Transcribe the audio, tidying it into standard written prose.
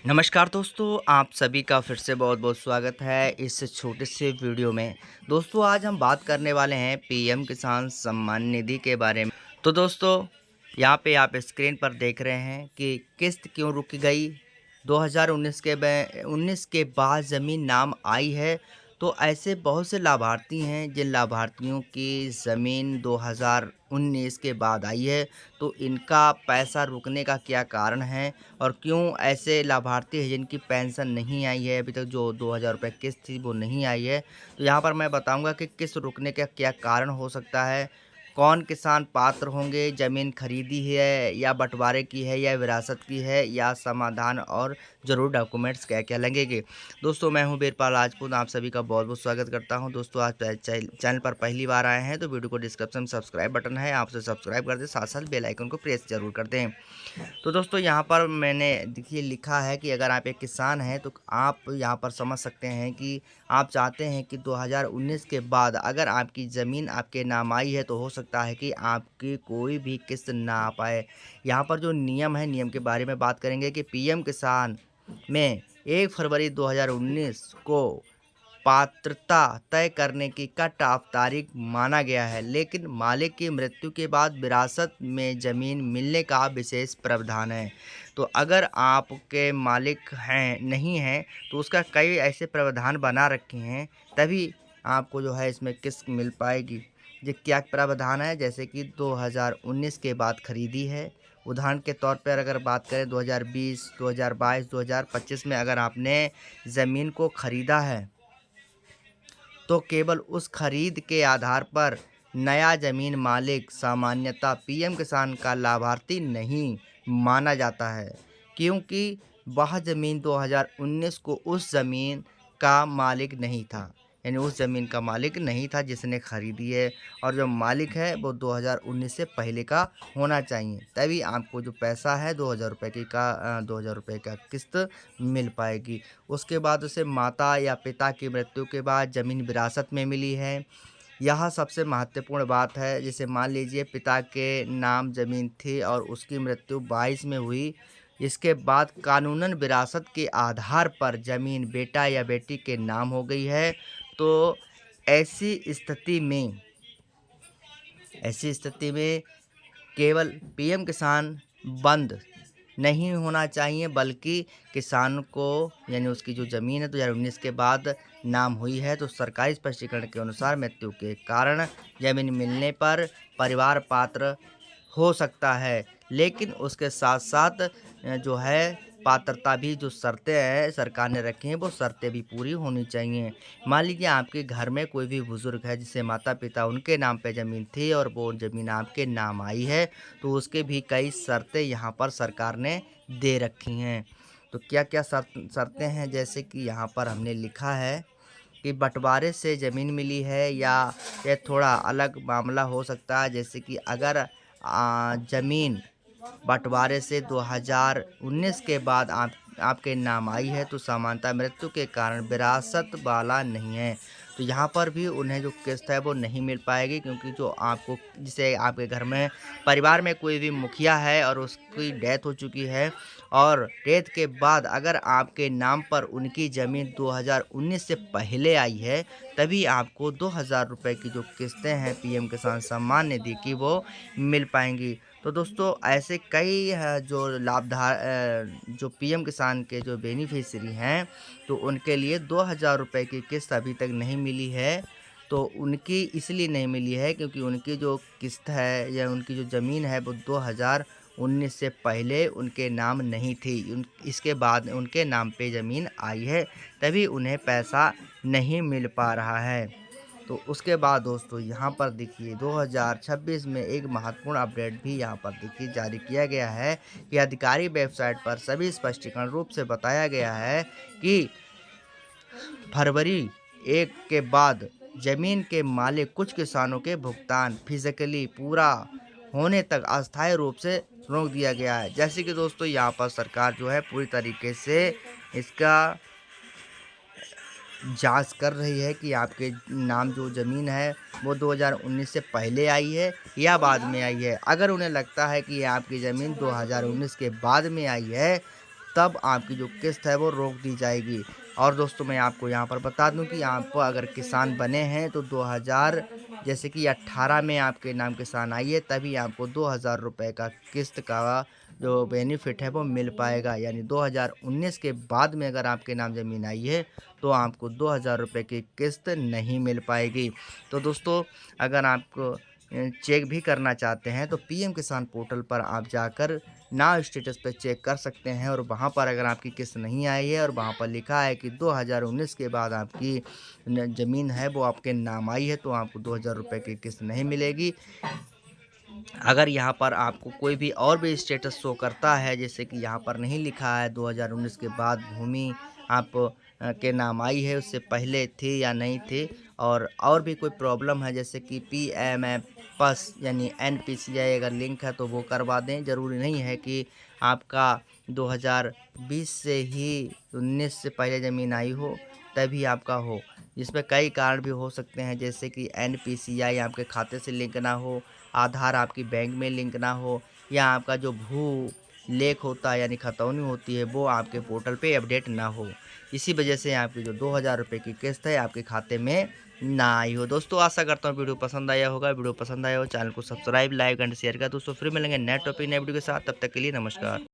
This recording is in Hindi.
नमस्कार दोस्तों, आप सभी का फिर से बहुत-बहुत स्वागत है इस छोटे से वीडियो में। दोस्तों आज हम बात करने वाले हैं पीएम किसान सम्मान निधि के बारे में। तो दोस्तों यहाँ पे आप स्क्रीन पर देख रहे हैं कि किस्त क्यों रुक गई। 2019 के बाद ज़मीन नाम आई है। तो ऐसे बहुत से लाभार्थी हैं जिन लाभार्थियों की ज़मीन 2019 के बाद आई है। तो इनका पैसा रुकने का क्या कारण है और क्यों ऐसे लाभार्थी हैं जिनकी पेंशन नहीं आई है, अभी तक जो 2000 रुपये किस्त थी वो नहीं आई है। तो यहाँ पर मैं बताऊँगा कि किस्त रुकने का क्या कारण हो सकता है, कौन किसान पात्र होंगे, ज़मीन खरीदी है या बँटवारे की है या विरासत की है या समाधान और ज़रूर डॉक्यूमेंट्स क्या-क्या लगेंगे। दोस्तों मैं हूँ वीरपाल राजपूत, आप सभी का बहुत-बहुत स्वागत करता हूँ। दोस्तों आज चैनल पर पहली बार आए हैं तो वीडियो को डिस्क्रिप्शन में सब्सक्राइब बटन है, आप उसे सब्सक्राइब कर दें, साथ-साथ बेल आइकन को प्रेस ज़रूर कर दें। तो दोस्तों यहाँ पर मैंने देखिए लिखा है कि अगर आप एक किसान हैं तो आप यहाँ पर समझ सकते हैं कि आप चाहते हैं कि 2019 के बाद अगर आपकी ज़मीन आपके नाम आई है तो हो सकता है कि आपकी कोई भी किस्त ना आ पाए। यहाँ पर जो नियम है, नियम के बारे में बात करेंगे कि पीएम किसान में 1 फरवरी 2019 को पात्रता तय करने की कट ऑफ तारीख माना गया है, लेकिन मालिक की मृत्यु के बाद विरासत में ज़मीन मिलने का विशेष प्रावधान है। तो अगर आपके मालिक हैं नहीं हैं तो उसका कई ऐसे प्रावधान बना रखे हैं, तभी आपको जो है इसमें किस्त मिल पाएगी। ये क्या प्रावधान है, जैसे कि 2019 के बाद खरीदी है। उदाहरण के तौर पर अगर बात करें 2020, 2022, 2025 में अगर आपने ज़मीन को खरीदा है तो केवल उस खरीद के आधार पर नया जमीन मालिक सामान्यतः पीएम किसान का लाभार्थी नहीं माना जाता है, क्योंकि वह ज़मीन 2019 को उस ज़मीन का मालिक नहीं था, यानी उस ज़मीन का मालिक नहीं था जिसने खरीदी है। और जो मालिक है वो 2019 से पहले का होना चाहिए, तभी आपको जो पैसा है 2000 रुपये का किस्त मिल पाएगी। उसके बाद उसे माता या पिता की मृत्यु के बाद ज़मीन विरासत में मिली है। यह सबसे महत्वपूर्ण बात है। जैसे मान लीजिए पिता के नाम ज़मीन थी और उसकी मृत्यु 22 में हुई। इसके बाद कानूनन विरासत के आधार पर ज़मीन बेटा या बेटी के नाम हो गई है। तो ऐसी स्थिति में ऐसी स्थिति में केवल पीएम किसान बंद नहीं होना चाहिए, बल्कि किसान को यानी उसकी जो ज़मीन है 2019 के बाद नाम हुई है तो सरकारी स्पष्टीकरण के अनुसार मृत्यु के कारण ज़मीन मिलने पर परिवार पात्र हो सकता है। लेकिन उसके साथ-साथ जो है पात्रता भी, जो शर्तें हैं सरकार ने रखी हैं, वो शर्तें भी पूरी होनी चाहिए। मान लीजिए आपके घर में कोई भी बुज़ुर्ग है जिससे माता-पिता उनके नाम पे ज़मीन थी और वो ज़मीन आपके नाम आई है, तो उसके भी कई शर्तें यहाँ पर सरकार ने दे रखी हैं। तो क्या-क्या शर्तें हैं, जैसे कि यहाँ पर हमने लिखा है कि बँटवारे से ज़मीन मिली है या ये थोड़ा अलग मामला हो सकता है, जैसे कि अगर ज़मीन बँटवारे से 2019 के बाद आपके नाम आई है तो सामान्यतः मृत्यु के कारण विरासत वाला नहीं है। तो यहाँ पर भी उन्हें जो किस्त है वो नहीं मिल पाएगी, क्योंकि जो आपको, जैसे आपके घर में परिवार में कोई भी मुखिया है और उसकी डेथ हो चुकी है और डेथ के बाद अगर आपके नाम पर उनकी ज़मीन 2019 से पहले आई है, तभी आपको 2000 रुपये की जो किस्तें हैं पीएम किसान सम्मान निधि की वो मिल पाएँगी। तो दोस्तों ऐसे कई जो जो पीएम किसान के जो बेनिफिशियरी हैं, तो उनके लिए 2000 रुपये की किस्त अभी तक नहीं मिली है। तो उनकी इसलिए नहीं मिली है क्योंकि उनकी जो किस्त है या उनकी जो ज़मीन है वो 2019 से पहले उनके नाम नहीं थी। इसके बाद उनके नाम पे ज़मीन आई है, तभी उन्हें पैसा नहीं मिल पा रहा है। तो उसके बाद दोस्तों यहाँ पर देखिए 2026 में एक महत्वपूर्ण अपडेट भी यहाँ पर देखिए जारी किया गया है कि आधिकारिक वेबसाइट पर सभी स्पष्टीकरण रूप से बताया गया है कि फरवरी 1 के बाद ज़मीन के मालिक कुछ किसानों के भुगतान फिजिकली पूरा होने तक अस्थायी रूप से रोक दिया गया है। जैसे कि दोस्तों यहाँ पर सरकार जो है पूरी तरीके से इसका जांच कर रही है कि आपके नाम जो ज़मीन है वो 2019 से पहले आई है या बाद में आई है। अगर उन्हें लगता है कि ये आपकी ज़मीन 2019 के बाद में आई है तब आपकी जो किस्त है वो रोक दी जाएगी। और दोस्तों मैं आपको यहाँ पर बता दूँ कि आप अगर किसान बने हैं तो 2000 जैसे कि 18 में आपके नाम किसान आई है, तभी आपको 2000 रुपये का किस्त का जो बेनिफिट है वो मिल पाएगा। यानी 2019 के बाद में अगर आपके नाम ज़मीन आई है तो आपको 2000 रुपये की किस्त नहीं मिल पाएगी। तो दोस्तों अगर आपको चेक भी करना चाहते हैं तो पीएम किसान पोर्टल पर आप जाकर नाउ स्टेटस पे चेक कर सकते हैं, और वहाँ पर अगर आपकी किस्त नहीं आई है और वहाँ पर लिखा है कि 2019 के बाद आपकी ज़मीन है वो आपके नाम आई है, तो आपको 2000 रुपये की किस्त नहीं मिलेगी। अगर यहाँ पर आपको कोई भी और भी स्टेटस शो करता है, जैसे कि यहाँ पर नहीं लिखा है 2019 के बाद भूमि आप के नाम आई है, उससे पहले थी या नहीं थी, और भी कोई प्रॉब्लम है जैसे कि पीएमएफएस यानी एनपीसीआई अगर लिंक है तो वो करवा दें। ज़रूरी नहीं है कि आपका 2020 से ही 19 से पहले ज़मीन आई हो तभी आपका हो। इसमें कई कारण भी हो सकते हैं, जैसे कि एनपीसीआई आपके खाते से लिंक ना हो, आधार आपकी बैंक में लिंक ना हो, या आपका जो भू लेख होता है यानी खतौनी होती है वो आपके पोर्टल पे अपडेट ना हो। इसी वजह से आपकी जो 2000 रुपये की किस्त है आपके खाते में ना आई हो। दोस्तों आशा करता हूँ वीडियो पसंद आया होगा। वीडियो पसंद आया हो चैनल को सब्सक्राइब, लाइक एंड शेयर कर। दोस्तों फिर मिलेंगे नए टॉपिक नए वीडियो के साथ, तब तक के लिए नमस्कार।